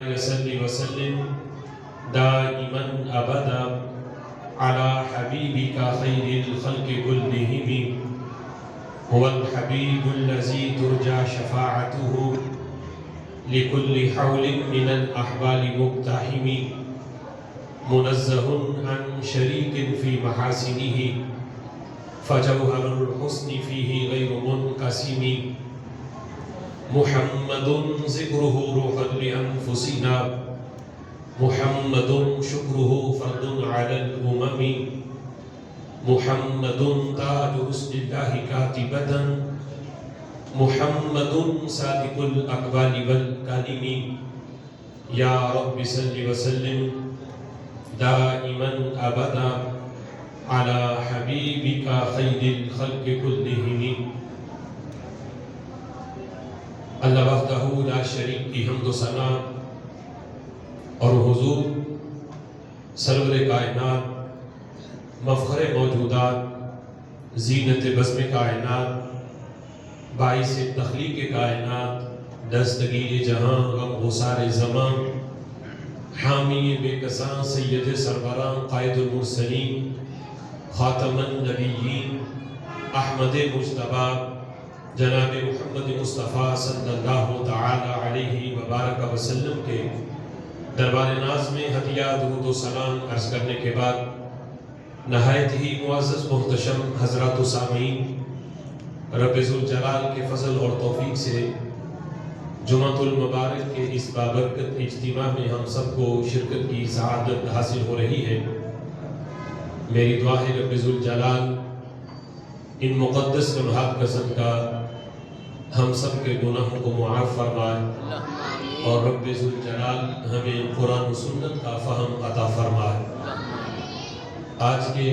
وسلم دائما أبدا على حبيبك خير الخلق كلهم هو الحبيب الذي ترجى شفاعته لكل حول من الأحوال مقتحم منزه عن شريك في محاسنه فجوهر الحسن فيه غير منقسم محمد ذكره روح لأنفسنا محمد شكره فرد على الأمم محمد تاج حسن الله كاتبة محمد صادق الأقوال والكلم يا رب صل وسلم دائما أبدا على حبيبك خير الخلق كلهم. اللہ وحدہ لا شریک کی حمد و ثنا اور حضور سرور کائنات مفخر موجودات زینت بزم کائنات باعث تخلیق کائنات دستگیر جہاں غم غسار زمان حامی بے کساں سید سروران قائد المرسلین خاتم النبیین احمد مجتبی جناب محمد مصطفیٰ صلی اللہ تعالی علیہ وبارک وسلم کے دربار ناز میں ہدیہ درود و سلام عرض کرنے کے بعد نہایت ہی معزز محتشم حضرات و سامعین، رب ذوالجلال کے فضل اور توفیق سے جمعۃ المبارک کے اس بابرکت اجتماع میں ہم سب کو شرکت کی سعادت حاصل ہو رہی ہے۔ میری دعا ہے رب ذوالجلال ان مقدس لمحات کا صدقہ ہم سب کے گناہوں کو معاف فرمائے اور رب ذوالجلال ہمیں قرآن و سنت کا فہم عطا فرمائے۔ آج کے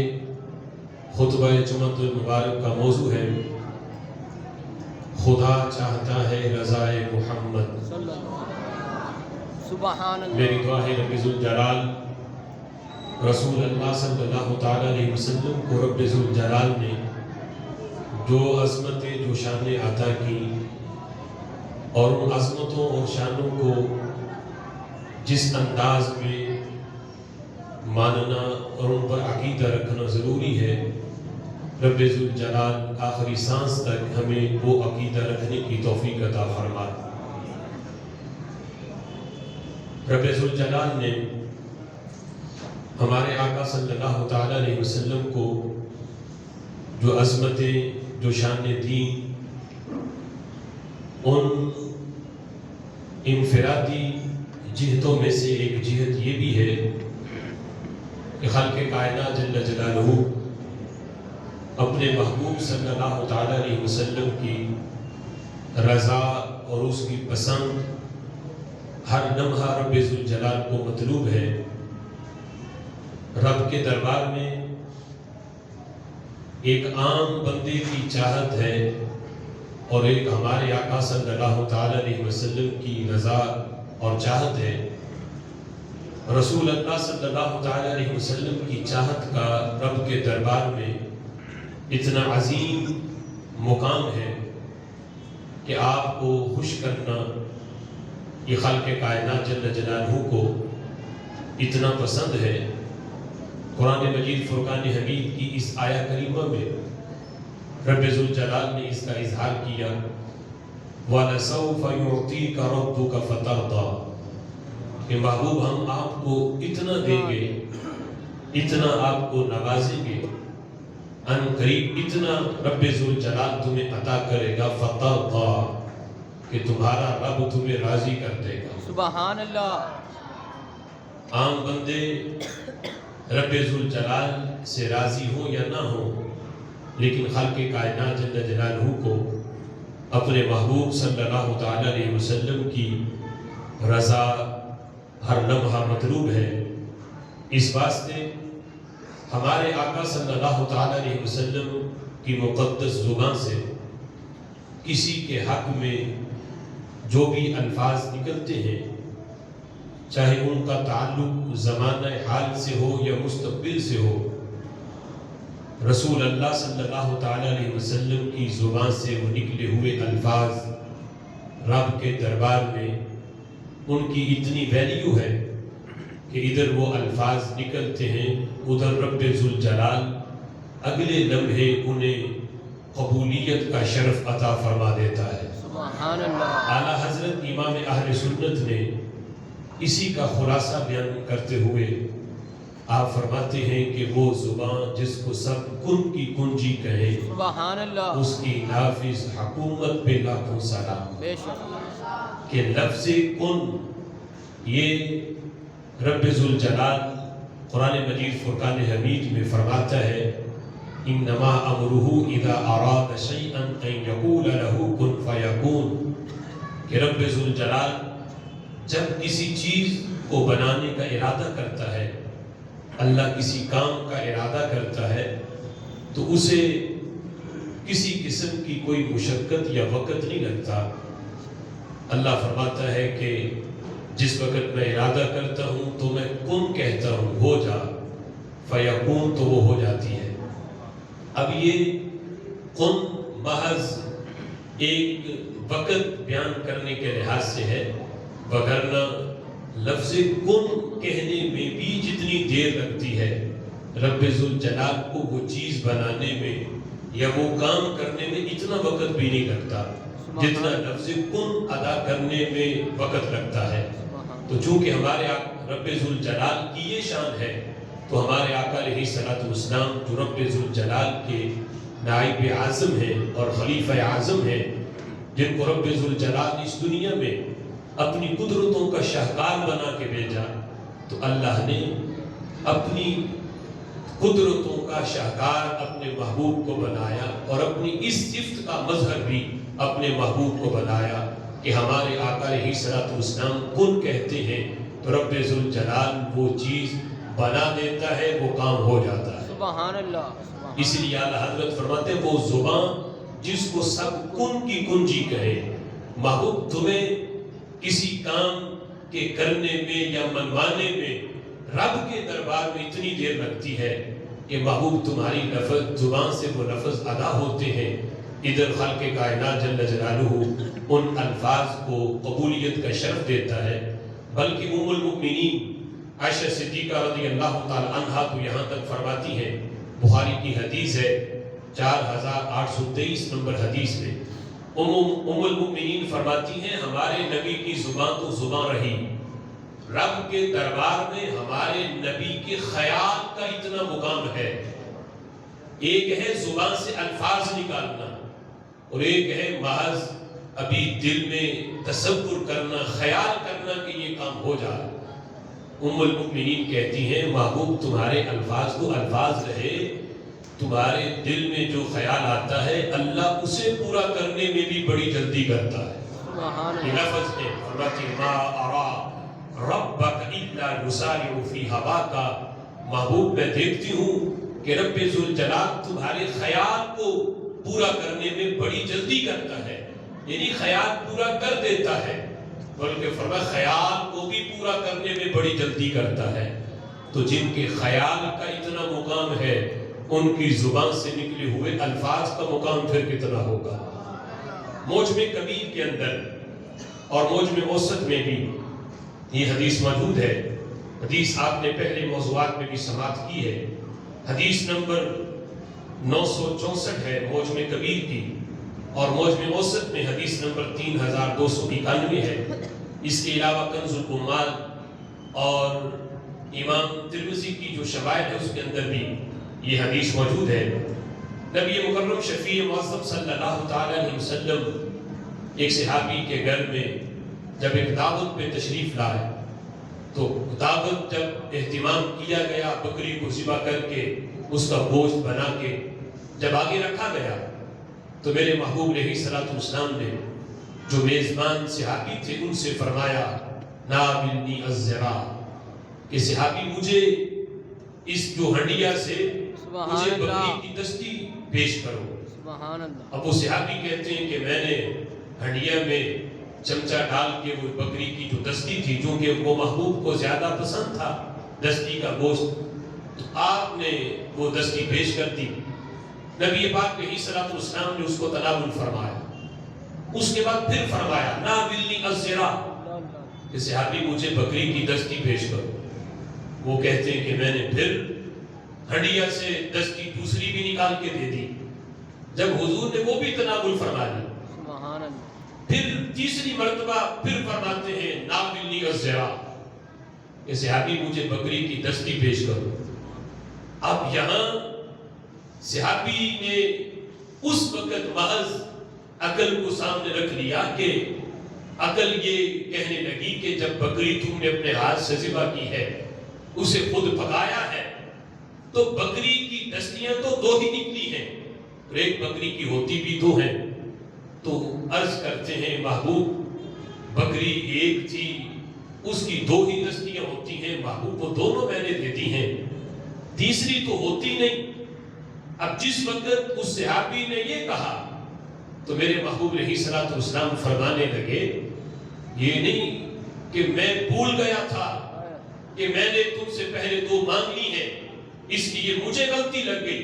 خطبہ جمعۃ المبارک کا موضوع ہے خدا چاہتا ہے رضائے محمد۔ میری دعا ہے رب ذوالجلال رسول اللہ صلی اللہ تعالی علیہ وسلم کو رب ذوالجلال نے جو عظمتیں جو شانیں عطا کی اور ان عظمتوں اور شانوں کو جس انداز میں ماننا اور ان پر عقیدہ رکھنا ضروری ہے، رب ذوالجلال آخری سانس تک ہمیں وہ عقیدہ رکھنے کی توفیق عطا فرمائے۔ رب ذوالجلال نے ہمارے آقا صلی اللہ تعالی علیہ وسلم کو جو عظمتیں جو شانیں دیں، ان انفرادی جہتوں میں سے ایک جہت یہ بھی ہے کہ خالق کائنات جل جلالہ اپنے محبوب صلی اللہ تعالی علیہ وسلم کی رضا اور اس کی پسند ہر لمحہ رب ذوالجلال کو مطلوب ہے۔ رب کے دربار میں ایک عام بندے کی چاہت ہے اور ایک ہمارے آقا صلی اللہ تعالی علیہ وسلم کی رضا اور چاہت ہے۔ رسول اللہ صلی اللہ تعالی علیہ وسلم کی چاہت کا رب کے دربار میں اتنا عظیم مقام ہے کہ آپ کو خوش کرنا یہ خالق کائنات جل جلالہ کو اتنا پسند ہے۔ قرآن مجید فرقان حمید کی اس آیہ کریمہ میں رب ذوالجلال نے اس کا اظہار کیا وَلَسَوْفَ يُعْطِيكَ رَبُّكَ فَتَرْضَى کہ محبوب ہم آپ کو اتنا دیں گے، اتنا آپ کو نوازیں گے، ان قریب اتنا رب ذوالجلال تمہیں عطا کرے گا فَتَرْضَى کہ تمہارا رب تمہیں راضی کر دے گا۔ سبحان اللہ۔ عام بندے رب ذوالجلال سے راضی ہوں یا نہ ہوں، لیکن خالق کائنات جل جلالہ کو اپنے محبوب صلی اللہ تعالی علیہ وسلم کی رضا ہر لمحہ مطلوب ہے۔ اس واسطے ہمارے آقا صلی اللہ تعالی علیہ وسلم کی مقدس زبان سے کسی کے حق میں جو بھی الفاظ نکلتے ہیں، چاہے ان کا تعلق زمانہ حال سے ہو یا مستقبل سے ہو، رسول اللہ صلی اللہ تعالی علیہ وسلم کی زبان سے وہ نکلے ہوئے الفاظ رب کے دربار میں ان کی اتنی ویلیو ہے کہ ادھر وہ الفاظ نکلتے ہیں، ادھر رب ذوالجلال اگلے لمحے انہیں قبولیت کا شرف عطا فرما دیتا ہے۔ سبحان اللہ۔ اعلیٰ حضرت امام اہل سنت نے اسی کا خلاصہ بیان کرتے ہوئے آپ فرماتے ہیں کہ وہ زبان جس کو سب کن کی کنجی کہے، سبحان اللہ، اس کی نافذ حکومت پہ لاکھوں سلام۔ بے شک کہ لفظ کن یہ رب ذوالجلال قرآن مجید فرقان حمید میں فرماتا ہے انما امرہ اذا اراد شیئا ان یقول له کن فیکون، کہ رب ذوالجلال جب کسی چیز کو بنانے کا ارادہ کرتا ہے، اللہ کسی کام کا ارادہ کرتا ہے تو اسے کسی قسم کی کوئی مشقت یا وقت نہیں لگتا۔ اللہ فرماتا ہے کہ جس وقت میں ارادہ کرتا ہوں تو میں کن کہتا ہوں، ہو جا، فیکون تو وہ ہو جاتی ہے۔ اب یہ کن محض ایک وقت بیان کرنے کے لحاظ سے ہے، وگرنہ لفظ کن کہنے میں بھی جتنی دیر لگتی ہے رب ذوالجلال کو وہ چیز بنانے میں یا وہ کام کرنے میں اتنا وقت بھی نہیں لگتا جتنا لفظ کن ادا کرنے میں وقت لگتا ہے۔ تو چونکہ ہمارے رب ذوالجلال کی یہ شان ہے تو ہمارے آقا علیہ الصلوۃ والسلام جو رب ذوالجلال کے نائب اعظم ہیں اور خلیفہ اعظم ہیں، جن کو رب ذوالجلال اس دنیا میں اپنی قدرتوں کا شاہکار بنا کے بھیجا، تو اللہ نے اپنی قدرتوں کا شاہکار اپنے محبوب کو بنایا اور اپنی اس صفت کا مظہر بھی اپنے محبوب کو بنایا کہ ہمارے آقا علیہ الصلوۃ والسلام کن کہتے ہیں تو رب ذوالجلال وہ چیز بنا دیتا ہے، وہ کام ہو جاتا ہے۔ سبحان اللہ۔ اس لیے اعلیٰ حضرت فرماتے ہیں وہ زبان جس کو سب کن کی کنجی کہے، محبوب تمہیں کسی کام کے کرنے میں یا منوانے میں رب کے دربار میں اتنی دیر لگتی ہے کہ محبوب تمہاری لفظ زبان سے وہ لفظ ادا ہوتے ہیں، ادھر خلق کائنات جل جلالہ ان الفاظ کو قبولیت کا شرف دیتا ہے۔ بلکہ ام المؤمنین عائشہ صدیقہ رضی اللہ تعالی عنہا تو یہاں تک فرماتی ہیں، بخاری کی حدیث ہے 4823 نمبر حدیث میں ام المؤمنین فرماتی ہیں ہمارے نبی کی زبان تو زبان رہی، رب کے دربار میں ہمارے نبی کے خیال کا اتنا مقام ہے۔ ایک ہے زبان سے الفاظ نکالنا اور ایک ہے محض ابھی دل میں تصور کرنا، خیال کرنا کہ یہ کام ہو جائے۔ ام المؤمنین کہتی ہیں محبوب تمہارے الفاظ تو الفاظ رہے، تمہارے دل میں جو خیال آتا ہے اللہ اسے پورا کرنے میں بھی بڑی جلدی کرتا ہے۔ یہ لفظ ہے فرماتی ما ارا ربک الا یسارع فی ہواک، محبوب میں دیکھتی ہوں کہ رب ذوالجلال تمہارے خیال کو پورا کرنے میں بڑی جلدی کرتا ہے، یعنی خیال پورا کر دیتا ہے، بلکہ فرمایا خیال کو بھی پورا کرنے میں بڑی جلدی کرتا ہے۔ تو جن کے خیال کا اتنا مقام ہے ان کی زبان سے نکلے ہوئے الفاظ کا مقام پھر کتنا ہوگا۔ موجم کبیر کے اندر اور موجم اوسط میں بھی یہ حدیث موجود ہے۔ حدیث آپ نے پہلے موضوعات میں بھی سماعت کی ہے، حدیث نمبر 964 ہے موجم کبیر کی، اور موجم اوسط میں حدیث نمبر 3291 ہے۔ اس کے علاوہ کنز العمال اور امام ترمذی کی جو شواہد ہے اس کے اندر بھی یہ حدیث موجود ہے۔ نبی مکرم شفیع معظم صلی اللہ تعالی علیہ وسلم ایک صحابی کے گھر میں جب ایک دعوت پہ تشریف لائے تو دعوت جب اہتمام کیا گیا، بکری کو ذبح کر کے اس کا گوشت بنا کے جب آگے رکھا گیا تو میرے محبوب علیہ الصلوۃ والسلام نے جو میزبان صحابی تھے ان سے فرمایا ناولنی الذرا، کہ صحابی مجھے اس جو ہنڈیا سے مجھے بکری کی دستی پیش کرو۔ سبحان اللہ۔ اب وہ صحابی کہتے ہیں کہ میں نے ہنڈیا میں چمچہ ڈال کے وہ بکری کی جو دستی تھی، جو کہ وہ محبوب کو زیادہ پسند تھا دستی کا گوشت، تو آپ نے وہ دستی پیش کر دی۔ نبی پاک علیہ الصلوۃ والسلام نے اس کو تناول فرمایا، اس کے بعد پھر فرمایا ناولنی الذرا، کہ صحابی مجھے بکری کی دستی پیش کرو. وہ کہتے ہیں کہ میں نے پھر ہنڈیا سے دستی دوسری بھی نکال کے دے دی. جب حضور نے وہ بھی تناول فرما لی, سبحان اللہ. پھر تیسری مرتبہ پھر فرماتے ہیں ناولنی الذرا, کہ صحابی مجھے بکری کی دستی پیش کرو. اب یہاں صحابی نے اس وقت محض عقل کو سامنے رکھ لیا کہ عقل یہ کہنے لگی کہ جب بکری تم نے اپنے ہاتھ سے ذبح کی ہے, اسے خود پکایا ہے, تو بکری کی دستیاں تو دو ہی نکلی ہیں, اور ایک بکری کی ہوتی بھی دو ہیں. تو عرض کرتے ہیں محبوب بکری ایک تھی, اس کی دو ہی دستیاں ہوتی ہیں, محبوب کو دونوں میں نے دے دی ہیں, تیسری تو ہوتی نہیں. اب جس وقت اس صحابی نے یہ کہا تو میرے محبوب علیہ الصلوۃ والسلام فرمانے لگے, یہ نہیں کہ میں بھول گیا تھا کہ میں نے تم سے پہلے دو مانگ لی ہیں, اس لیے مجھے غلطی لگ گئی,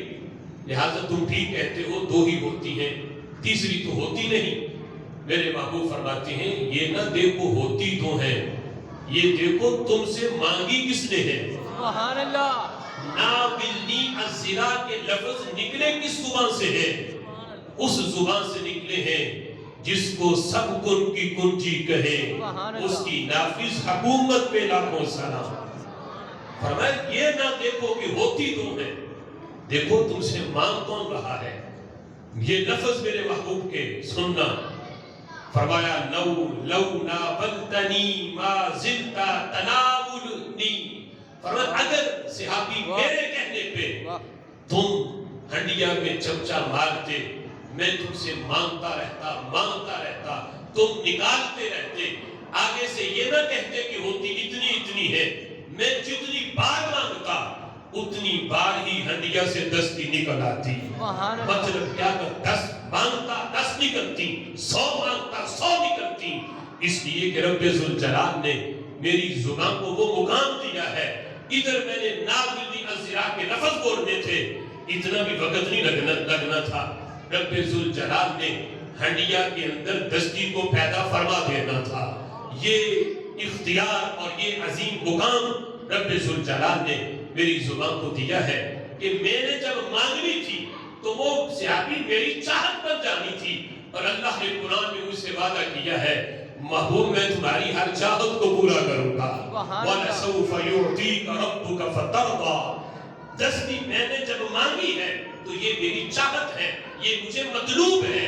لہٰذا تم ٹھیک کہتے ہو دو ہی ہوتی ہیں, تیسری تو ہوتی نہیں. میرے محبوب فرماتے ہیں یہ نہ دیکھو ہوتی دو ہیں, یہ دیکھو تم سے مانگی کس نے ہے. سبحان اللہ. ناولنی الذرا کے لفظ نکلے کس زبان سے ہے؟ اس زبان سے نکلے ہیں جس کو سب کن کی کنجی کہے, اس کی نافذ حکومت پہ لاکھوں سلام. فرمایا یہ نہ دیکھو کہ ہوتی تم ہے, دیکھو تم سے مانگ کون رہا ہے. یہ لفظ میرے محبوب کے سننا. فرمایا لو ناولتنی ما زلت تناولنی. فرمایا اگر صحابی میرے کہنے پہ تم ہنڈیا میں چمچہ مارتے, میں تم سے مانگتا رہتا, تم نکالتے رہتے, آگے سے یہ نہ کہتے کہ ہوتی اتنی ہے, میں جتنی بار مانگتا اتنی بار ہی ہنڈیا سے دستی نکل آتی. مطلب کیا کہ 10 مانگتا 10 نکلتی, 100 مانگتا 100 نکلتی. اس لیے کہ رب ذوالجلال نے میری زبان کو وہ مقام دیا ہے. ادھر میں نے ناولنی الذرا کے لفظ بولنے تھے, اتنا بھی وقت نہیں لگنا تھا. رب ذوالجلال نے ہنڈیا کے اندر دستی کو پیدا فرما دینا تھا. یہ اختیار اور یہ عظیم مقام رب ذوالجلال نے میری زبان کو دیا ہے کہ میں نے جب مانگنی تھی تو وہ صحابی میری چاہت پر جانی تھی. اور اللہ نے قرآن میں مجھ سے وعدہ کیا ہے محبوب میں تمہاری ہر چاہت کو پورا کروں گا. وَلَسَوْفَ يُعْطِيكَ رَبُّكَ فَتَرْضَىٰ. دستی میں نے جب مانگی ہے تو یہ میری چاہت ہے, یہ مجھے مطلوب ہے.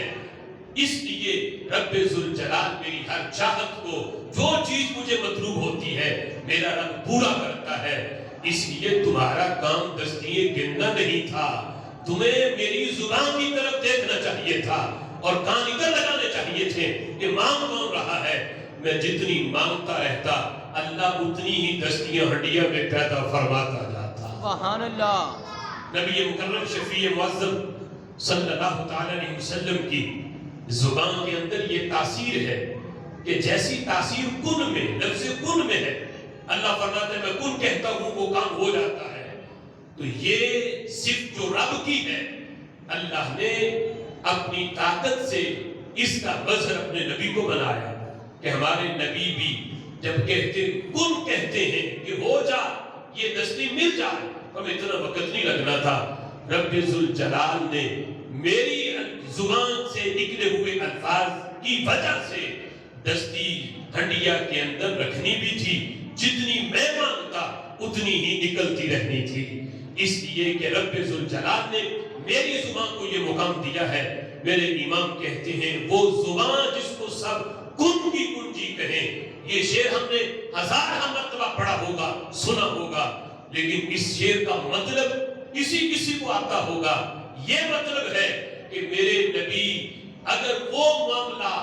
اس لیے رب ذوالجلال میری ہر چاہت کو, جو چیز مجھے مطلوب ہوتی ہے, میرا رب پورا کرتا ہے. اس لیے تمہارا کام دستیاں گننا نہیں تھا, تمہیں میری زبان کی طرف دیکھنا چاہیے تھا اور کان ادھر لگانے چاہیے تھے کہ مانگ کون رہا ہے. میں جتنی مانگتا رہتا اللہ اتنی ہی دستیاں ہڈیاں میں پیدا فرماتا جاتا. سبحان اللہ. نبی مکرم شفیع معظم صلی اللہ تعالی علیہ وسلم کی زبان کے اندر یہ تاثیر ہے کہ جیسی تاثیر کن میں, لفظ کن میں ہے. اللہ فرماتا ہے میں کن کہتا ہوں وہ کام ہو جاتا ہے. تو یہ صرف جو رب کی ہے, اللہ نے اپنی طاقت سے اس کا بذر اپنے نبی کو بنایا کہ ہمارے نبی بھی جب کن کہتے ہیں کہ ہو جا, یہ دستی مل جائے, ہمیں اتنا وقت نہیں لگنا تھا. رب ذوالجلال نے میری زبان سے نکلے ہوئے الفاظ کی وجہ سے دستی ہنڈیا کے اندر رکھنی بھی تھی, جتنی میں مانگتا اتنی ہی نکلتی رہنی تھی. اس لیے کہ رب ذوالجلال نے میری زبان کو یہ مقام دیا ہے. میرے امام کہتے ہیں وہ زبان جس کو سب کن کی کنجی کہیں. یہ شعر ہم نے 1000 مرتبہ پڑھا ہوگا, سنا ہوگا, لیکن اس شعر کا مطلب کسی کو آتا ہوگا. یہ مطلب ہے کہ میرے نبی اگر وہ معاملہ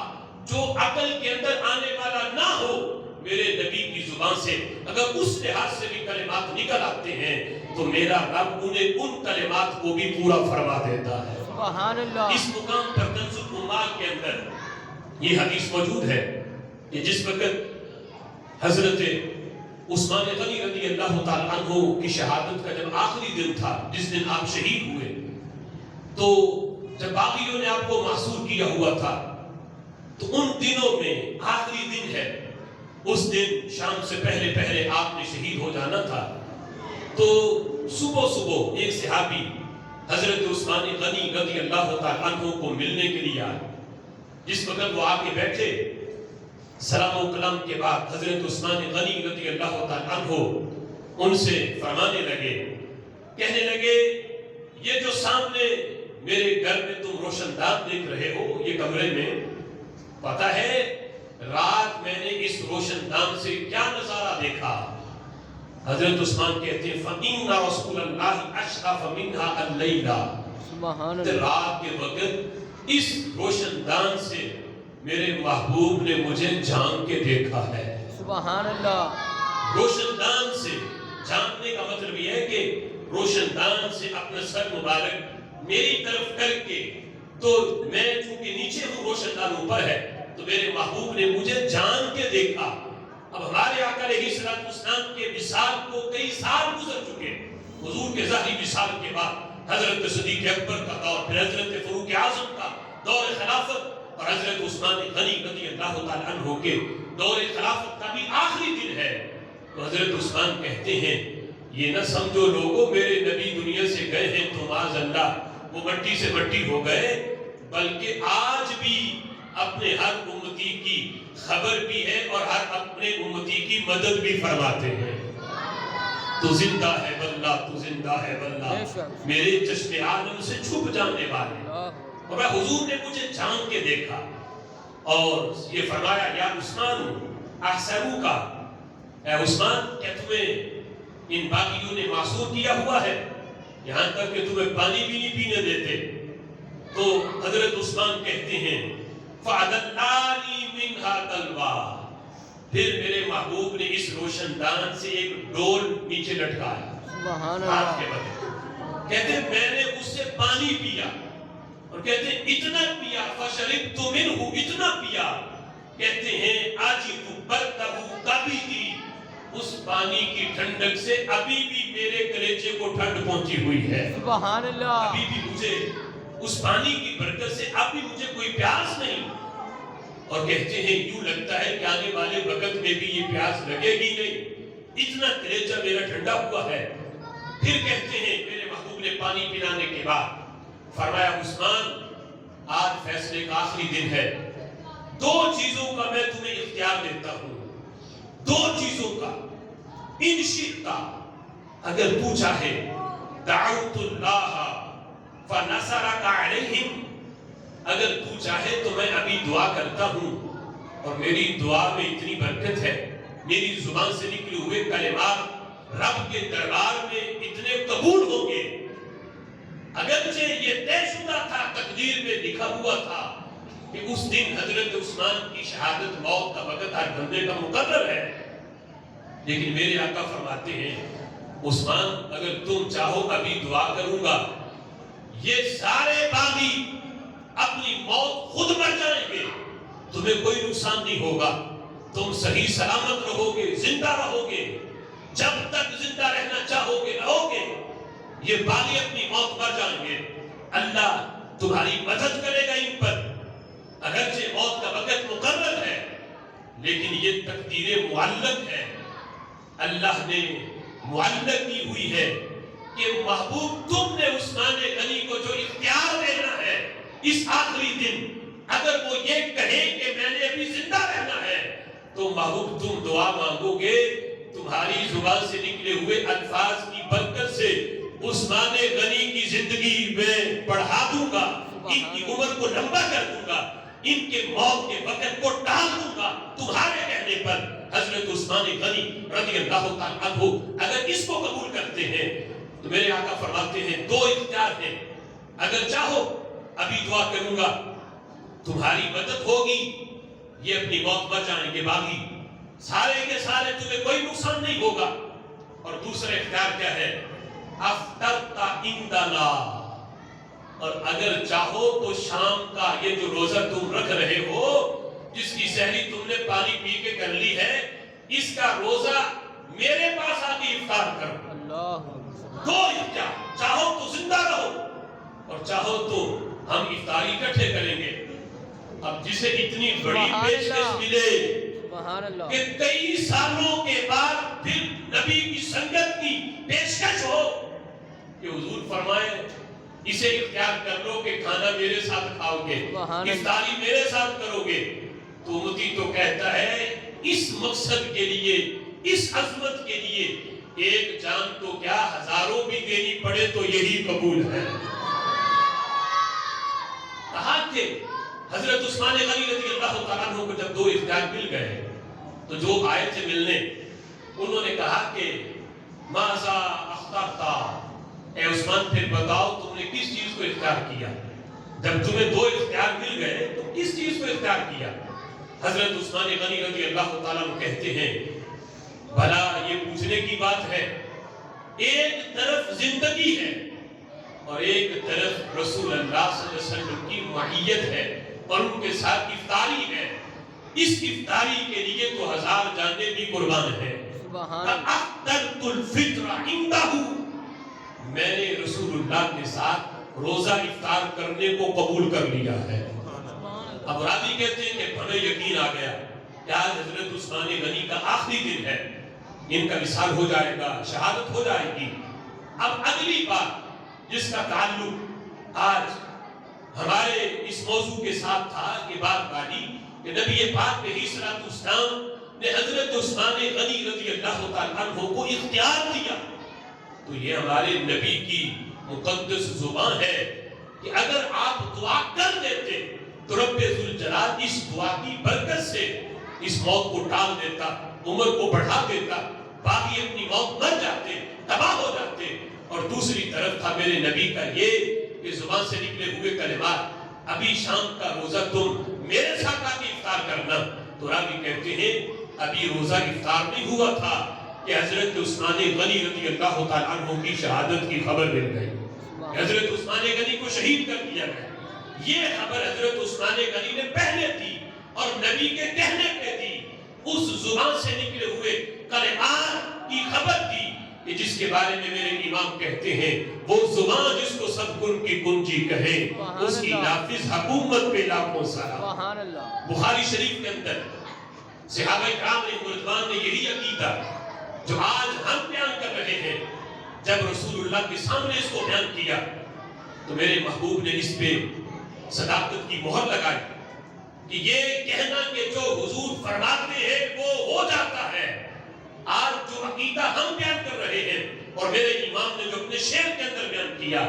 جو عقل کے اندر آنے والا نہ ہو, میرے نبی کی زبان سے اگر اس لحاظ سے بھی کلمات نکل آتے ہیں تو میرا رب انہیں ان کلمات کو بھی پورا فرما دیتا ہے. سبحان اللہ. اس مقام پر کنز الاموال کے اندر یہ حدیث موجود ہے کہ جس وقت حضرت عثمان غنی رضی اللہ تعالیٰ عنہ کی شہادت کا جب آخری دن تھا, جس دن آپ شہید ہوئے, تو جب باغیوں نے آپ کو محصور کیا ہوا تھا, تو ان دنوں میں آخری دن ہے, اس دن شام سے پہلے پہلے آپ نے شہید ہو جانا تھا، تو صبح صبح ایک صحابی حضرت عثمان غنی رضی اللہ تعالیٰ عنہ کو ملنے کے لیے آئے۔ جس وقت وہ آ کے بیٹھے، سلام و کلام کے بعد حضرت عثمان غنی رضی اللہ تعالیٰ عنہ ان سے فرمانے لگے، کہنے لگے یہ جو سامنے میرے گھر میں تم روشن دان دیکھ رہے ہو، یہ کمرے میں، پتہ ہے رات میں نے اس روشن دان سے کیا نظارہ دیکھا؟ حضرت عثمان کہتے ہیں فَإِنَّ رَسُولَ اللَّهِ أَشْرَفَ مِنْهَا اللَّيْلَ، سبحان اللہ، رات کے وقت اس روشن دان سے میرے محبوب نے مجھے جان کے دیکھا ہے۔ سبحان اللہ، روشن دان سے جاننے کا مطلب یہ ہے کہ روشن دان سے اپنا سر مبارک میری طرف کر کے، تو میں چونکہ نیچے ہوں، روشن دان اوپر ہے، تو میرے محبوب نے مجھے جان کے دیکھا۔ اب ہمارے آقا علیہ السلام کے وصال کو کئی سال گزر چکے، حضور کے ظاہری وصال کے بعد حضرت صدیق اکبر کا دور، پھر حضرت فاروق اعظم کا دور خلافت، اور حضرت عثمان غنی رضی اللہ تعالیٰ عنہ کے دور خلافت کا بھی آخری دن ہے۔ تو حضرت عثمان کہتے ہیں یہ نہ سمجھو لوگوں میرے نبی دنیا سے گئے ہیں تو معاذ اللہ وہ مٹی سے مٹی ہو گئے، بلکہ آج بھی اپنے ہر امتی کی خبر بھی ہے اور ہر اپنے امتی کی مدد بھی فرماتے ہیں۔ تو زندہ ہے واللہ، تو زندہ ہے واللہ، میرے چشم عالم سے چھپ جانے والے، اور حضور نے مجھے جان کے دیکھا اور یہ فرمایا یا عثمان احسرو کا، اے عثمان کیا تمہیں ان باغیوں نے معصور کیا ہوا ہے یہاں تک کہ تمہیں پانی بھی نہیں پینے دیتے؟ تو حضرت عثمان کہتے ہیں فَعَدَلَّانِي مِنْهَا تَلْوَا، پھر میرے محبوب نے اس روشن دان سے ایک ڈول نیچے لٹکایا سبحان ہاتھ اللہ، کے بدلے، کہتے ہیں میں نے اس سے پانی پیا، اور کہتے ہیں اتنا پیا فَشَرِبْتُ مِنْهُ، اتنا پیا، کہتے ہیں آجِدُ بَرْدَهُ قَبِيدِي، اس پانی کی ٹھنڈک سے ابھی بھی میرے کلیجے کو ٹھنڈ پہنچی ہوئی ہے، سبحان اللہ، ابھی بھی مجھے اس پانی کی برکت سے ابھی مجھے کوئی پیاس نہیں، اور کہتے ہیں یوں لگتا ہے کہ آنے والے وقت میں بھی یہ پیاس لگے گی نہیں، اتنا کلیجہ میرا ٹھنڈا ہوا ہے۔ پھر کہتے ہیں میرے محبوب نے پانی پلانے کے بعد فرمایا عثمان آج فیصلے کا آخری دن ہے، دو چیزوں کا میں تمہیں اختیار دیتا ہوں، دو چیزوں کا، ان شئتا، اگر تو چاہے، دعوت اللہ فنصرک علیہم، اگر تو چاہے تو میں ابھی دعا کرتا ہوں اور میری دعا میں اتنی برکت ہے، میری زبان سے نکلے ہوئے کلمات رب کے دربار میں اتنے قبول ہوں گے، اگرچہ یہ طے شدہ تھا، تقدیر میں لکھا ہوا تھا کہ اس دن حضرت عثمان کی شہادت موت کا وقت ہر بندے کا مقرر ہے، لیکن میرے آقا فرماتے ہیں عثمان اگر تم چاہو ابھی دعا کروں گا، یہ سارے باغی اپنی موت خود مر جائیں گے، تمہیں کوئی نقصان نہیں ہوگا، تم صحیح سلامت رہو گے، زندہ رہو گے، جب تک زندہ رہنا چاہو گے رہو گے، یہ باغی اپنی موت مر جائیں گے، اللہ تمہاری مدد کرے گا ان پر، اگرچہ موت کا وقت مقرر ہے لیکن یہ تقدیر معلق ہے، اللہ نے معلق کی ہوئی ہے کہ محبوب تم نے عثمان غنی کو جو اختیار دینا ہے اس آخری دن، اگر وہ یہ کہے کہ میں نے ابھی زندہ رہنا ہے تو محبوب تم دعا مانگو گے، تمہاری زبان سے نکلے ہوئے الفاظ کی برکت سے عثمان غنی کی زندگی میں بڑھا دوں گا، ان کی عمر کو لمبا کر دوں گا، ان کے موت کے وقت کو ٹال دوں گا تمہارے کہنے پر۔ حضرت عثمان غنی رضی اللہ تعالیٰ عنہ اگر اس کو قبول کرتے ہیں تو میرے آقا فرماتے ہیں دو اختیار ہیں، اگر چاہو ابھی دعا کروں گا تمہاری مدد ہوگی، یہ اپنی موت مر جائیں گے باغی، سارے کے سارے تمہیں کوئی نقصان نہیں ہوگا، اور دوسرا اختیار کیا ہے افطرت عندنا، اور اگر چاہو تو شام کا یہ جو روزہ تم رکھ رہے ہو، جس کی سحری تم نے پانی پی کے کر لی ہے، اس کا روزہ میرے پاس آ کے افطار کرو۔ دو اختیار، چاہو تو زندہ رہو اور چاہو تو ہم افطاری اکٹھے کریں گے۔ اب جسے اتنی بڑی پیشکش ملے سبحان اللہ کہ کئی سالوں کے بعد پھر نبی کی سنگت کی پیشکش ہو کہ حضور فرمائے اسے اختیار کر لو کہ کھانا میرے ساتھ کھاؤ گے، افطاری میرے ساتھ کرو گے، تو امتی تو کہتا ہے اس مقصد کے لیے، اس عظمت کے لیے ایک جان تو کیا ہزاروں بھی دینی پڑے تو یہی قبول ہے۔ کہا کہ حضرت عثمان غنی رضی اللہ تعالیٰ عنہ کو جب دو اختیار مل گئے تو جو آئے تھے ملنے، انہوں نے کہا کہ ماذا اخترتا، اے عثمان پھر بتاؤ تم نے کس چیز کو اختیار کیا؟ جب تمہیں دو اختیار مل گئے تو کس چیز کو اختیار کیا؟ حضرت عثمان غنی رضی اللہ تعالیٰ عنہ کہتے ہیں بھلا یہ پوچھنے کی بات ہے، ایک طرف زندگی ہے اور ایک طرف رسول اللہ صلی اللہ علیہ وسلم کی معیت ہے اور ان کے ساتھ افطاری ہے، اس افطاری کے لیے تو 1000 جانیں بھی قربان ہیں۔ اخترت الفطر عنده، میں نے رسول اللہ کے ساتھ روزہ افطار کرنے کو قبول کر لیا ہے۔ اب راوی کہتے ہیں کہ بڑا یقین آ گیا کہ آج حضرت عثمان غنی کا آخری دن ہے، ان کا وصال ہو جائے گا، شہادت ہو جائے گی۔ اب اگلی بات جس کا تعلق آج ہمارے اس موضوع کے ساتھ تھا کہ بات والی کہ نبی پاک علیہ الصلوۃ والسلام نے حضرت عثمان غنی رضی اللہ تعالیٰ عنہ کو اختیار دیا، تو یہ ہمارے نبی کی مقدس زبان ہے کہ اگر آپ دعا کر دیتے تو رب ذوالجلال اس دعا کی برکت سے اس موت کو ٹال دیتا، عمر کو بڑھا دیتا، باقی اپنی موت مر جاتے، تباہ ہو جاتے۔ اور دوسری طرف تھا میرے نبی کا یہ کہ زبان سے نکلے ہوئے کلمات، ابھی شام کا روزہ تم میرے ساتھ آ کے افطار کرنا۔ تو راوی کہتے ہیں ابھی روزہ افطار نہیں ہوا تھا کہ حضرت عثمان غنی رضی اللہ تعالیٰ عنہ کی شہادت کی خبر مل گئی، حضرت عثمان غنی کو شہید کر دیا گیا۔ یہ خبر حضرت عثمان غنی نے پہلے دی اور نبی کے کہنے پہ دی، اس زبان سے نکلے ہوئے کلمات کی خبر دی کہ جس کے بارے میں میرے امام کہتے ہیں وہ زبان جس کو سب کن کی کنجی کہے اس کی نافذ حکومت پہ لاکھوں سلام۔ بخاری شریف کے اندر صحابہ کرام رضوان نے یہی عقیدہ جو آج ہم بیان کر رہے ہیں، جب رسول اللہ کے سامنے اس کو بیان کیا تو میرے محبوب نے اس پہ صداقت کی مہر لگائی کہ یہ کہنا کہ جو حضور فرماتے ہیں وہ ہو جاتا ہے۔ آج جو عقیدہ ہم بیان کر رہے ہیں اور میرے امام نے جو اپنے شعر کے اندر بیان کیا،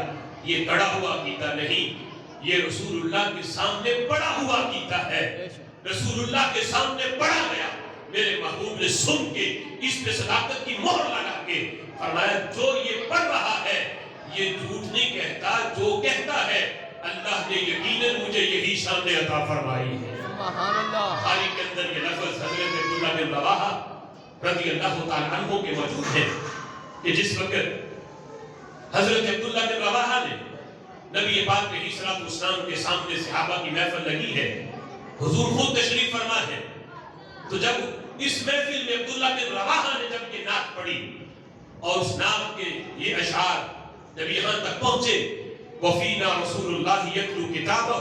یہ گڑا ہوا عقیدہ نہیں، یہ رسول اللہ کے سامنے پڑا ہوا عقیدہ ہے، رسول اللہ کے سامنے پڑا گیا۔ میرے محبوب نے سن کے اس پہ صداقت کی مہر لگا کے فرمایا جو یہ پڑھ رہا ہے یہ جھوٹ نہیں کہتا، جو کہتا ہے اللہ نے یقیناً مجھے یہی شان عطا فرمائی ہے۔ سبحان اللہ۔ بخاری کے اندر یہ لفظ حضرت عبداللہ بن رواحہ رضی اللہ تعالیٰ عنہ کے موجود ہے کہ جس وقت حضرت عبداللہ بن رواحہ نے نبی پاک علیہ الصلوۃ والسلام کے سامنے صحابہ کی محفل لگی ہے، حضور خود تشریف فرما ہے، تو جب اس محفل میں عبداللہ بن رواحہ نے جب یہ نعت پڑھی اور اس نعت کے یہ اشعار جب یہاں تک پہنچے وفینا رسول اللہ یتلو کتابہ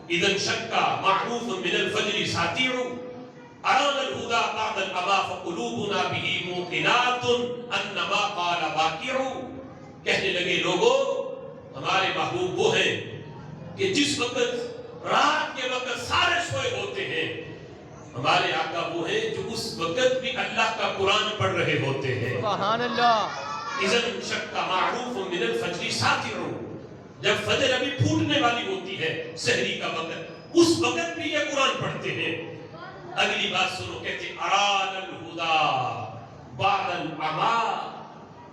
اذا انشق معروف من الفجر ساتیع ارانا الہدى بعد العما فقلوبنا به موقنات انما قال واقع۔ کہنے لگے لوگوں ہمارے محبوب وہ ہیں کہ جس وقت رات کے وقت سارے سوئے ہوتے ہیں، ہمارے آقا وہ ہیں جو اس وقت بھی اللہ کا قرآن پڑھ رہے ہوتے ہیں۔ سبحان اللہ۔ اذا انشق معروف من الفجر ساتیع، جب فجر ابھی پھوٹنے والی ہوتی ہے سحری کا وقت، اس وقت بھی یہ قرآن پڑھتے ہیں۔ اگلی بات سنو، کہتے اران الہدى بعد العما،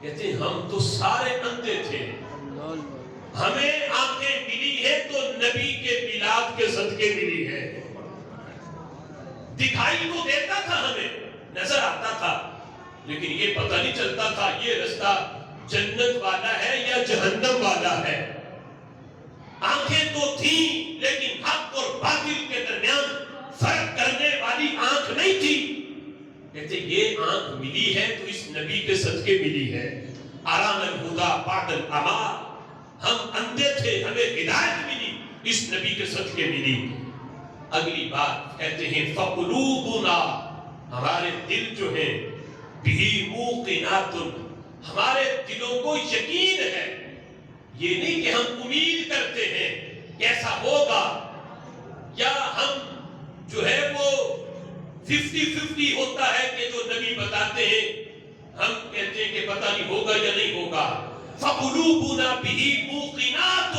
کہتے ہم تو سارے اندھے تھے، ہمیں آنکھیں ملی ہے تو نبی کے میلاد کے صدقے ملی ہے۔ دکھائی تو دیتا تھا، ہمیں نظر آتا تھا، لیکن یہ پتہ نہیں چلتا تھا یہ رستہ جنت والا ہے یا جہنم والا ہے۔ آنکھیں تو تھیں لیکن حق اور باطل کے درمیان فرق کرنے والی آنکھ نہیں تھی۔ کہتے یہ آنکھ ملی ہے تو اس نبی کے صدقے ملی ہے۔ اران الہدى بعد العما، ہم اندھے تھے ہمیں ہدایت ملی، اس نبی کے صدقے ملی۔ اگلی بات کہتے ہیں فقلوبنا دل جو ہیں بھی موقنات، ہمارے دلوں کو یقین ہے، یہ نہیں کہ ہم امید کرتے ہیں کیسا ہوگا، یا ہم جو ہے وہ 50-50 ہوتا ہے کہ جو نبی بتاتے ہیں ہم کہتے ہیں کہ پتہ نہیں ہوگا یا نہیں ہوگا۔ فَقُلُوبُنَا بِهِ مُوقِنَاتٌ،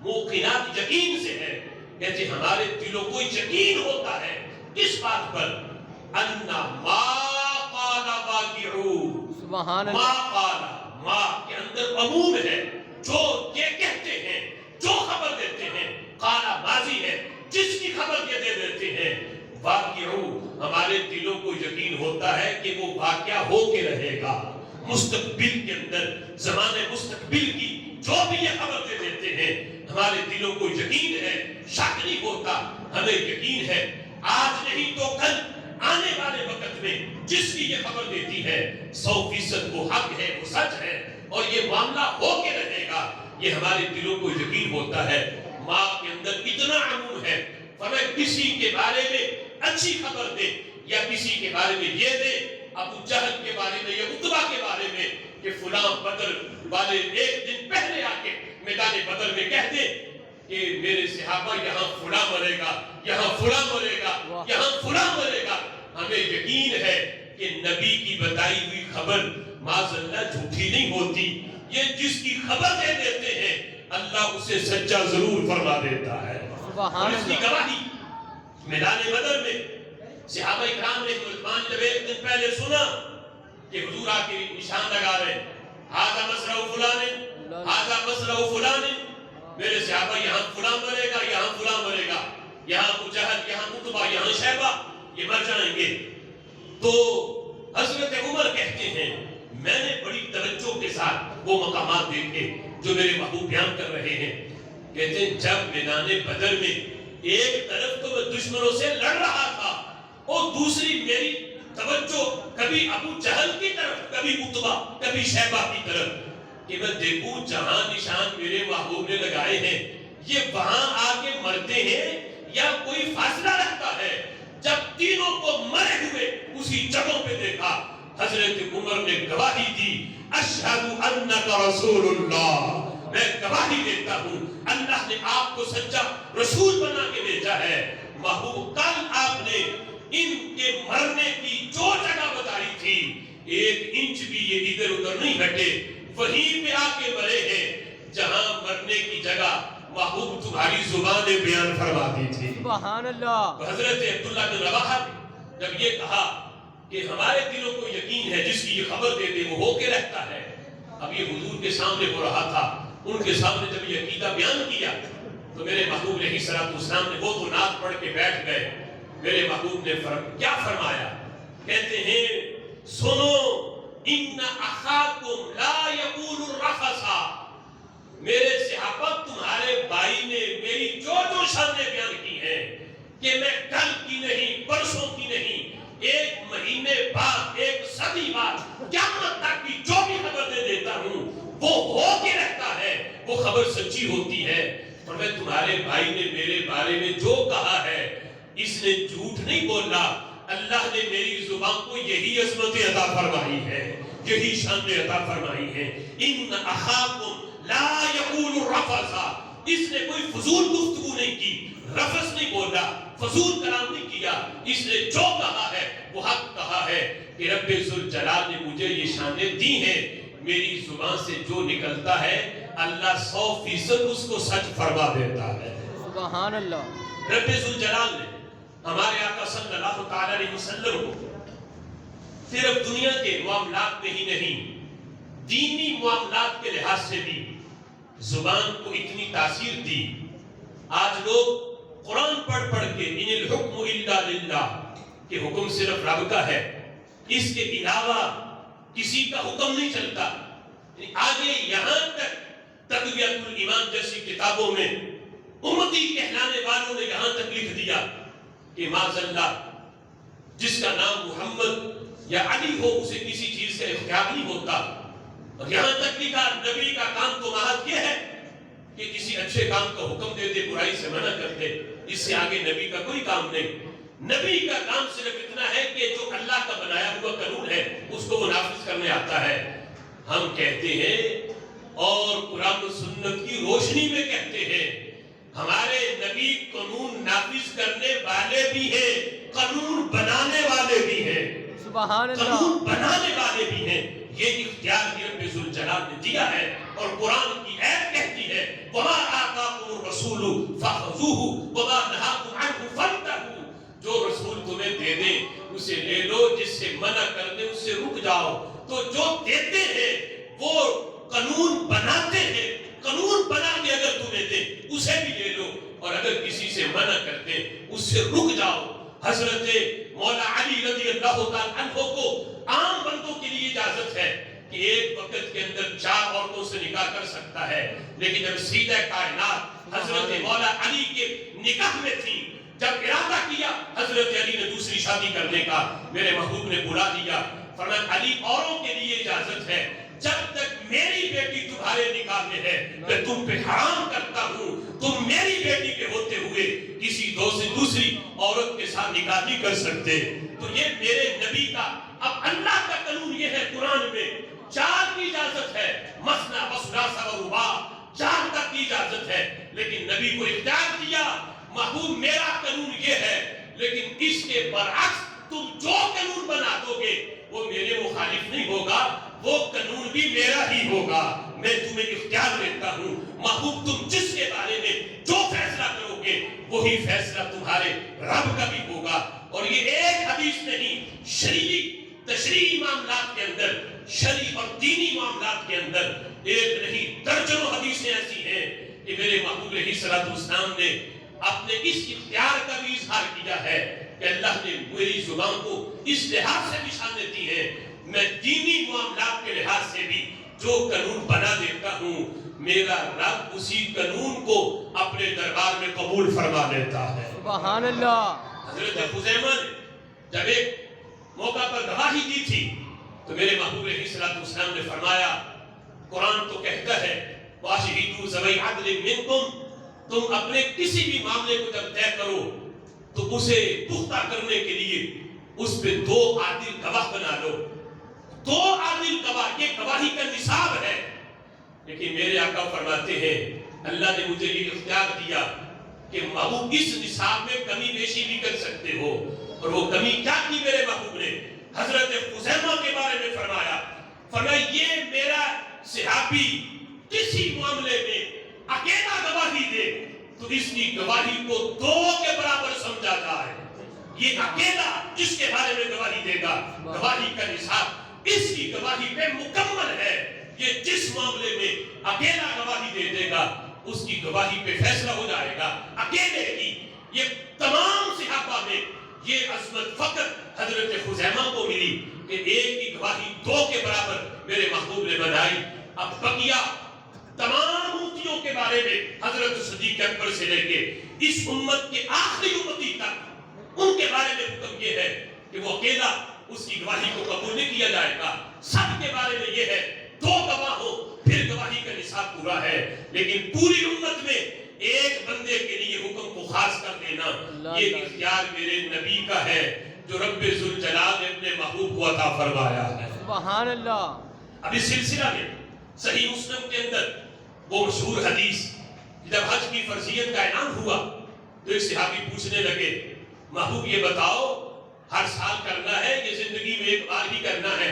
موقنات یقین سے ہے، کہتے ہمارے دلوں کو یقین ہوتا ہے کس بات پر؟ اَنَّ مَا قَالَ وَاقِعُ، سبحان ما اللہ، قال، ما کے اندر عموم ہے، جو یہ کہتے ہیں، جو خبر دیتے ہیں، قالا ماضی ہے، جس کی خبر یہ دے دیتے ہیں، واقعو ہمارے دلوں کو یقین ہوتا ہے کہ وہ واقعہ ہو کے رہے گا، مستقبل کے اندر، زمانے مستقبل کی جو بھی یہ خبر دے دیتے ہیں ہمارے دلوں کو یقین ہے، شک نہیں ہوتا، ہمیں یقین ہے آج نہیں تو کل آنے والے وقت میں جس کی یہ خبر دیتی ہے 100% وہ حق ہے، وہ سچ ہے، اور یہ معاملہ ہو کے رہے گا، یہ ہمارے دلوں کو یقین ہوتا ہے۔ ماں کے اندر اتنا عموم ہے، فرمایا کسی کے بارے میں اچھی خبر دے یا کسی کے بارے میں یہ دے، ابو جہل کے بارے میں یا عتبہ کے بارے میں کہ فلاں بدر والے ایک دن پہلے آ کے میدان بدر میں کہہ دے کہ میرے صحابہ یہاں فلاں مرے گا، یہاں فلاں مرے گا، یہاں فلاں مرے گا، ہمیں یقین ہے کہ نبی کی بتائی ہوئی خبر معاذ اللہ جھوٹی نہیں ہوتی، یہ جس کی خبر دے دیتے ہیں اللہ اسے سچا ضرور فرما دیتا ہے۔ اور اس کی گواہی میدان بدر میں صحابہ اکرام نے عثمان جب ایک دن پہلے سنا کہ حضور آ کے نشان لگا رہے ہاذا مصرع فلان، ہاذا مصرع فلان، میرے صحابہ یہاں فلاں مرے گا، یہاں فلاں مرے گا، یہاں ابو جہل، یہاں عتبہ، یہاں شیبہ، یہ مر جائیں گے۔ تو حضرت عمر کہتے ہیں میں نے بڑی توجہ کے ساتھ وہ مقامات دیکھے جو میرے محبوب بیان کر رہے ہیں، کہتے ہیں جب میدان بدر میں ایک طرف تو میں دشمنوں سے لڑ رہا تھا اور دوسری میری توجہ کبھی ابو جہل کی طرف، کبھی عتبہ، کبھی شیبہ کی طرف، کہ میں دیکھوں جہاں نشان میرے محبوب نے لگائے ہیں یہ وہاں آگے مرتے ہیں یا کوئی فاصلہ رہتا ہے۔ جب تینوں کو مرے ہوئے اسی جگہوں پہ دیکھا، حضرت عمر نے گواہی دی اشہد انک رسول اللہ، میں گواہی دیتا ہوں اللہ نے آپ کو سچا رسول بنا کے بھیجا ہے۔ محبوب کل آپ نے ان کے مرنے کی جو جگہ بتائی تھی 1 انچ بھی یہ ادھر ادھر نہیں ہٹے، وہیں پہ آ کے مرے ہیں جہاں مرنے کی جگہ محبوب تمہاری زبان نے بیان فرما دی تھی۔ سبحان اللہ۔ حضرت عبداللہ بن رواحہ جب یہ کہا کہ ہمارے دلوں کو یقین ہے جس کی یہ خبر دے دے وہ ہو کے رہتا ہے، اب یہ حضور کے سامنے ہو رہا تھا، ان کے سامنے جب یہ عقیدہ بیان کیا تو میرے محبوب علیہ السلام نے وہ تو نعت پڑھ کے بیٹھ گئے۔ میرے محبوب نے کیا فرمایا؟ کہتے ہیں سنو ان اخاکم لا یقول الرفثا، میرے صحابہ تمہارے بھائی نے میری جو شانیں بیان کی ہیں کہ میں کل کی نہیں، پرسوں کی نہیں، 1 مہینے بعد، 1 صدی بعد، قیامت تک کی جو بھی خبر دے دیتا ہوں وہ ہو کے رہتا ہے، وہ خبر سچی ہوتی ہے۔ اور میں تمہارے بھائی نے میرے بارے میں جو کہا ہے اس نے جھوٹ نہیں بولا، اللہ نے میری زبان کو یہی عظمت عطا فرمائی ہے، یہی شان عطا فرمائی ہے۔ ان اخاکم لا یقول الرفثا، اس نے کوئی فضول گفتگو نہیں کی، رفث نہیں بولا، فضول کلام نہیں کیا، اس نے جو کہا ہے وہ حق کہا ہے کہ رب ذوالجلال نے مجھے یہ شانیں دی ہیں، میری زبان سے جو نکلتا ہے اللہ 100% اس کو سچ فرما دیتا ہے۔ سبحان اللہ۔ رب ذوالجلال نے ہمارے آقا صلی اللہ تعالیٰ علیہ وسلم کو صرف دنیا کے معاملات میں ہی نہیں، دینی معاملات کے لحاظ سے بھی زبان کو اتنی تاثیر دی۔ آج لوگ قرآن پڑھ کے ان الحکم الا للہ کہ حکم صرف رب کا ہے، اس کے علاوہ کسی کا حکم نہیں چلتا۔ آگے یہاں تک تقویۃ الایمان جیسی کتابوں میں امتی کہلانے والوں نے یہاں تک لکھ دیا کہ معاذ اللہ جس کا نام محمد یا علی ہو اسے کسی چیز کا اختیار نہیں ہوتا، اور یہاں تک لکھا نبی کا کام تو محض یہ ہے کہ کسی اچھے کام کا حکم دے دے، برائی سے منع کر دے، اس سے آگے نبی کا کوئی کام نہیں۔ نبی کا کام صرف اتنا ہے کہ جو اللہ کا بنا کرنے آتا ہے، ہم کہتے ہیں اور قرآن و سنت کی روشنی میں کہتے ہیں، ہمارے نبی قانون نافذ کرنے والے بھی ہیں، قانون بنانے والے بھی ہیں، سبحان اللہ، قانون بنانے والے بھی ہیں۔ یہ اختیار رب ذوالجلال نے دیا ہے، اور قرآن کی آیت کہتی ہے وَمَا آتَاكُمُ الرَّسُولُ فَخُذُوهُ وَمَا نَهَاكُمْ عَنْهُ فَانْتَهُوا، جو رسول تمہیں دے دے اسے لے لو، جس سے منع کر دے اس سے رک جاؤ۔ تو جو دیتے ہیں وہ قانون بناتے ہیں، قانون بنا کے اگر تمہیں دے اسے بھی لے لو، اور اگر کسی سے منع کر دے اس سے رک جاؤ۔ حضرت مولا علی رضی اللہ تعالیٰ عنہ کو عام بندوں کے لیے اجازت ہے کہ ایک وقت کے اندر 4 عورتوں سے نکاح کر سکتا ہے، لیکن جب سیدہ کائنات حضرت مولا علی کے نکاح میں تھی، جب ارادہ کیا حضرت علی نے دوسری شادی کرنے کا، میرے محبوب نے بلا دیا، فرمایا علی اوروں کے لیے اجازت ہے، جب تک میری بیٹی تمہارے نکاح میں ہے میں تم پہ حرام کرتا ہوں، تم میری بیٹی کے ہوتے ہوئے کسی دوسری عورت کے ساتھ نکاح نہیں کر سکتے۔ تو یہ میرے نبی کا، اب اللہ کا قانون یہ ہے قرآن میں 4 کی اجازت ہے، مثنی وثلاث ورباع، 4 تک کی اجازت ہے، لیکن نبی کو اختیار دیا محبوب میرا قانون یہ ہے، لیکن اس کے برعکس تم جو قانون بنا دو گے وہ میرے مخالف نہیں ہوگا، وہ قانون بھی میرا ہی ہوگا، میں تمہیں اختیار دیتا ہوں محبوب تم جس کے بارے میں جو فیصلہ کرو گے وہی فیصلہ تمہارے رب کا بھی ہوگا۔ اور یہ ایک حدیث نہیں، شرعی تشریعی معاملات کے اندر، شرعی اور دینی معاملات کے اندر ایک نہیں درجنوں حدیثیں ایسی ہیں کہ میرے محبوب علیہ السلام نے اپنے اس اختیار کا بھی اظہار کیا ہے کہ اللہ نے میری زبان کو اس لحاظ سے نشان دی ہے، میں دینی معاملات کے لحاظ سے بھی جو قانون بنا دیتا ہوں میرا رب اسی قانون کو اپنے دربار میں قبول فرما لیتا ہے۔ سبحان اللہ۔ حضرت خزیمہ نے جب ایک موقع پر گواہی دی تھی تو میرے محبوب علیہ السلام نے فرمایا قرآن تو کہتا ہے وَأَشْهِدُوا ذَوَيْ عَدْلٍ مِّنْكُمْ، تم اپنے کسی بھی معاملے کو جب طے کرو تو اسے پختہ کرنے کے لیے اس پہ 2 عادل گواہ بنا لو، 2 عادل گواہ، یہ گواہی کا نصاب ہے۔ لیکن میرے آقا فرماتے ہیں اللہ نے مجھے یہ اختیار دیا کہ محبوب اس نصاب میں کمی بیشی بھی کر سکتے ہو، اور وہ کمی کیا کی میرے محبوب نے حضرت خزیمہ کے بارے میں فرمایا یہ میرا صحابی کسی معاملے میں اکیلا گواہی دے تو اس کی گواہی کو 2 کے برابر سمجھا جائے، یہ اکیلا جس کے بارے میں گواہی دے گا گواہی کا نصاب اس کی گواہی پہ مکمل ہے، یہ جس معاملے میں اکیلا گواہی دے گا اس کی گواہی پہ فیصلہ ہو جائے گا اکیلے کی۔ یہ تمام صحابہ میں یہ عظمت فقط حضرت خزیمہ کو ملی کہ ایک کی گواہی 2 کے برابر میرے محبوب نے بنائی۔ اب بقیہ تمام امتیوں کے بارے میں حضرت صدیق اکبر سے لے کے اس امت کے آخری امتی تک ان کے بارے میں حکم یہ ہے کہ وہ اکیلا اس کی گواہی کو قبول نہیں کیا جائے گا، سب کے بارے میں یہ ہے 2 گواہ ہو پھر گواہی کا نصاب پورا ہے، لیکن پوری امت میں ایک بندے کے لیے حکم کو خاص کر دینا یہ اختیار میرے نبی کا ہے جو رب ذوالجلال نے اپنے محبوب کو عطا فرمایا ہے۔ سبحان اللہ۔ اب اس سلسلہ میں صحیح مسلم کے اندر وہ مشہور حدیث جب حج کی فرضیت کا اعلان ہوا تو ایک صحابی پوچھنے لگے محبوب یہ بتاؤ ہر سال کرنا ہے یہ زندگی میں ایک بار ہی کرنا ہے؟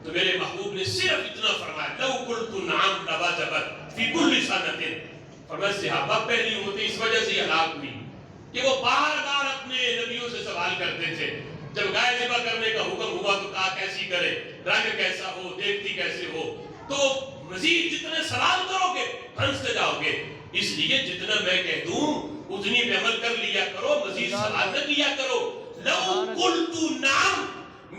تو میرے محبوب نے صرف اتنا فرمایا لو قلت نعم لوجبت فی کل سنۃ، فرمایا صحابہ پہلی امتیں اس وجہ سے ہلاک ہوئی کہ وہ بار بار اپنے نبیوں سے سوال کرتے تھے، جب گائے ذبح کرنے کا حکم ہوا تو کہا کیسی کرے، رنگ کیسا ہو، دیکھتی کیسے ہو، تو مزید جتنے سوال کرو گے پھنستے جاؤ گے، اس لیے جتنا میں کہہ دوں اتنی پہ عمل کر لیا کرو، مزید سوال نہ کیا کرو۔ لو قلت نعم،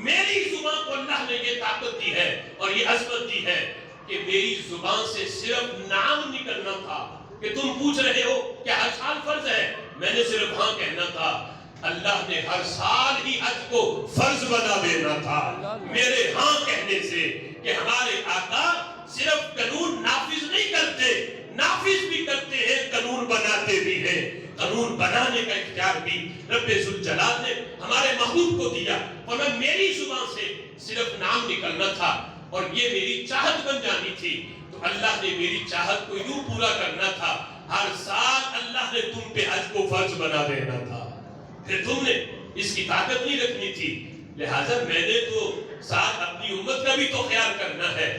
میری زبان کو اللہ نے یہ طاقت دی ہے اور یہ عظمت دی ہے کہ میری زبان سے صرف نعم نکلنا تھا کہ تم پوچھ رہے ہو کہ ہر سال فرض ہے، میں نے صرف ہاں کہنا تھا، اللہ نے ہر سال ہی حج کو فرض بنا دینا تھا میرے ہاں کہنے سے کہ ہمارے آقا صرف قانون نافذ نہیں کرتے، نافذ بھی کرتے ہیں، قانون بناتے بھی ہیں۔ قانون بنانے کا اختیار بھی رب ذوالجلال نے ہمارے محبوب کو دیا، اور میری زبان سے صرف نام نکلنا تھا اور یہ میری چاہت بن جانی تھی، تو اللہ نے میری چاہت کو یوں پورا کرنا تھا، ہر سال اللہ نے تم پہ حج کو فرض بنا دینا تھا، پھر تم نے اس کی طاقت نہیں رکھنی تھی، لہٰذا میں نے تو ساتھ اپنی امت کا بھی تو خیال کرنا ہے۔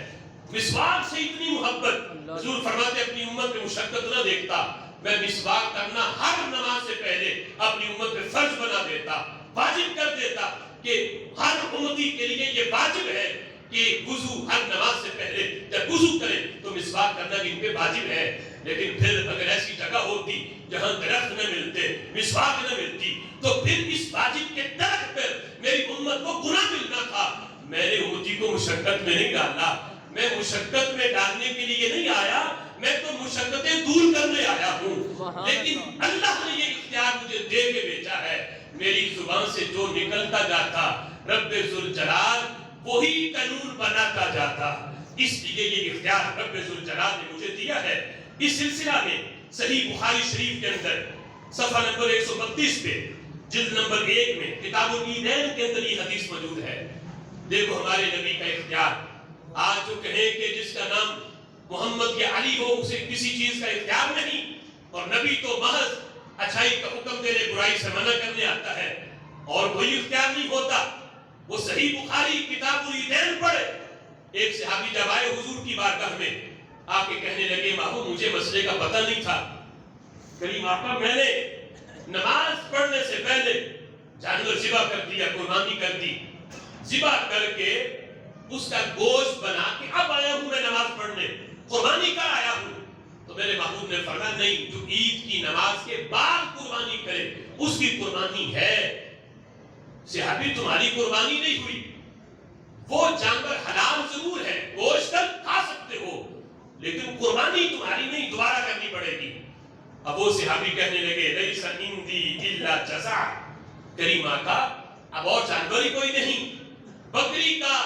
مسواک سے اتنی محبت، حضور فرماتے اپنی امت میں مشقت نہ دیکھتا، میں مسواک کرنا ہر نماز سے پہلے اپنی امت میں فرض بنا دیتا، واجب کر دیتا کہ ہر امتی کے لیے یہ واجب ہے کہ وضو ہر نماز سے پہلے جب وضو کریں تو مسواک کرنا بھی ان پہ واجب ہے۔ لیکن پھر اگر ایسی جگہ ہوتی جہاں درخت نہ ملتے، مسواک نہ ملتی، تو پھر اس واجب کے درخت پر میری امت کو گناہ ملنا تھا۔ میں نے امتی کو مشقت میں نہیں ڈالا، میں مشقت میں ڈالنے کے لیے نہیں آیا، میں تو مشقتیں دور کرنے آیا ہوں، لیکن اللہ نے یہ اختیار مجھے دے کے بھیجا ہے، میری زبان سے جو نکلتا جاتا رب ذوالجلال وہی قانون بناتا جاتا، اس لیے یہ اختیار رب ذوالجلال نے مجھے دیا ہے۔ اس سلسلہ میں صحیح بخاری شریف کے اندر صفحہ نمبر 132 پہ جلد نمبر 1 میں کتاب العیدین کے اندر یہ حدیث موجود ہے۔ دیکھو ہمارے نبی کا اختیار، آج جو کہیں کہ جس کا نام محمد یا علی ہو اسے کسی چیز کا اختیار نہیں، اور نبی تو محض اچھائی کا حکم دینے برائی سے منع کرنے آتا ہے، اور کوئی اختیار نہیں ہوتا۔ وہ صحیح بخاری کتاب العیدین پڑھے، ایک صحابی جب آئے حضور کی بارگاہ میں آ کے کہنے لگے محبوب مجھے مسئلے کا پتہ نہیں تھا، کریم آقا میں نے نماز پڑھنے سے پہلے جانور ذبح کر دیا، قربانی کر دی، ذبح کر کے اس کا گوشت بنا کے اب آیا ہوں میں نماز پڑھنے، قربانی کر آیا ہوں۔ تو میرے محبوب نے فرمایا نہیں، جو عید کی نماز کے بعد قربانی کرے اس کی قربانی ہے۔ صحابی تمہاری قربانی نہیں ہوئی، وہ جانور حلال ضرور ہے، گوشت کھا سکتے ہو، لیکن قربانی تمہاری نہیں، دوبارہ کرنی پڑے گی۔ اب وہ صحابی کہنے لگے لیس عندی الا جزع، کریم آقا اب اور جانور ہی کوئی نہیں، بکری کا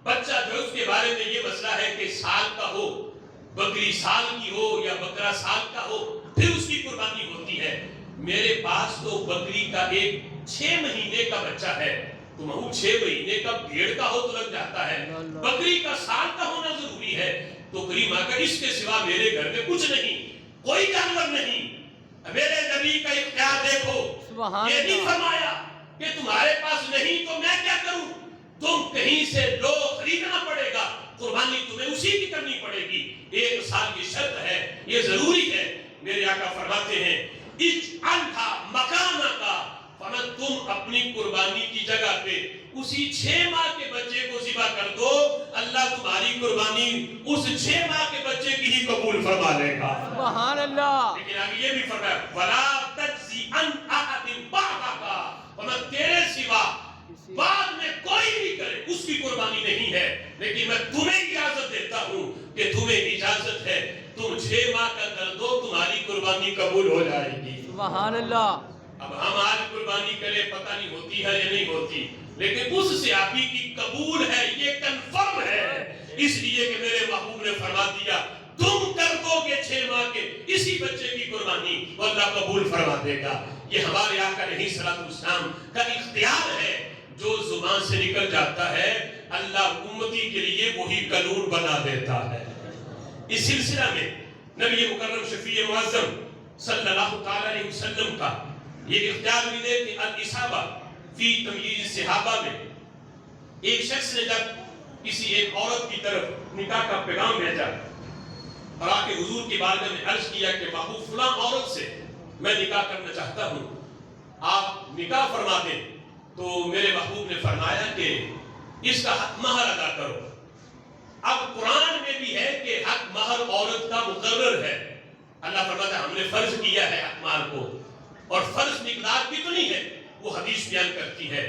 بچہ جو اس کے بارے میں یہ مسئلہ ہے کہ سال کا ہو، بکری سال کی ہو یا بکرا سال کا ہو پھر اس کی قربانی ہوتی ہے، میرے پاس تو بکری کا ایک 6 مہینے کا بچہ ہے، تو مہو 6 مہینے کا بھیڑ کا ہو تو لگ جاتا ہے، بکری کا سال کا ہونا ضروری ہے، تو کریم آقا اس کے سوا میرے گھر میں کچھ نہیں، کوئی جانور نہیں۔ میرے نبی کا اختیار دیکھو، یہ نہیں فرمایا کہ تمہارے پاس نہیں تو میں کیا کروں، تم کہیں سے لو خریدنا پڑے گا، قربانی تمہیں اسی کی کرنی پڑے گی، 1 سال کی شرط ہے، یہ ضروری ہے۔ میرے آقا فرماتے ہیں اجعلھا مکانکا، فرمایا تم اپنی قربانی کی جگہ پہ اسی 6 ماہ کے بچے کو ذبح کر دو، اللہ تمہاری قربانی اس 6 ماہ کے بچے کی ہی قبول فرما لے گا۔ سبحان اللہ۔ لیکن آگے یہ بھی فرمایا وَلَا تَجْزِي عَنْ أَحَدٍ بَعْدَكَ، فرمایا تیرے سوا بعد میں کوئی بھی کرے اس کی قربانی نہیں ہے، لیکن میں تمہیں اجازت دیتا ہوں کہ تمہیں اجازت ہے تم 6 ماہ کا کر دو، تمہاری قربانی قبول ہو جائے گی۔ سبحان اللہ۔ اب ہم آج قربانی کرے پتہ نہیں ہوتی ہے یا نہیں ہوتی، لیکن اس صحابی کی قبول ہے، یہ کنفرم ہے، اس لیے کہ میرے محبوب نے فرما دیا تم کر دو گے 6 ماہ کے اسی بچے کی قربانی، وہ اللہ قبول فرما دے گا۔ یہ ہمارے آقا علیہ السلام کا اختیار ہے، جو زبان سے نکل جاتا ہے اللہ امتی کے لیے وہی قانون بنا دیتا ہے۔ اس سلسلہ میں نبی مکرم شفیع معظم صلی اللہ تعالی علیہ وسلم کا یہ اختیار بھی دے کہ الاصابہ فی تمییز صحابہ میں ایک شخص نے جب کسی ایک عورت کی طرف نکاح کا پیغام بھیجا اور آ کے حضور کی بارگاہ میں عرض کیا کہ محبوب فلاں عورت سے میں نکاح کرنا چاہتا ہوں، آپ نکاح فرما دیں، تو میرے محبوب نے فرمایا کہ اس کا حق مہر ادا کرو۔ اب قرآن میں بھی ہے کہ حق مہر عورت کا مقرر ہے، اللہ فرماتا ہے ہم نے فرض کیا ہے حق مہر کو، اور فرض مقدار کتنی ہے وہ حدیث بیان کرتی ہے،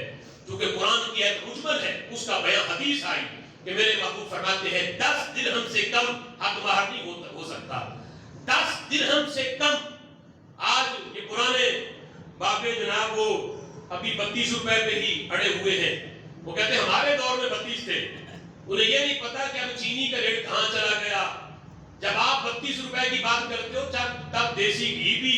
کیونکہ قرآن کی ایت مجمل ہے، اس کا بیان حدیث آئی کہ میرے محبوب فرماتے ہیں 10 درہم سے کم حق مہر نہیں ہو سکتا، 10 درہم سے کم۔ آج یہ پرانے باپے جناب وہ ابھی 32 روپے پہ ہی اڑے ہوئے ہیں، وہ کہتے ہیں ہمارے دور میں 32 تھے، انہیں یہ نہیں پتا کہ اب چینی کا ریٹ کہاں چلا گیا۔ جب آپ 32 روپے کی بات کرتے ہو تب دیسی گھی بھی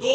2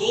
2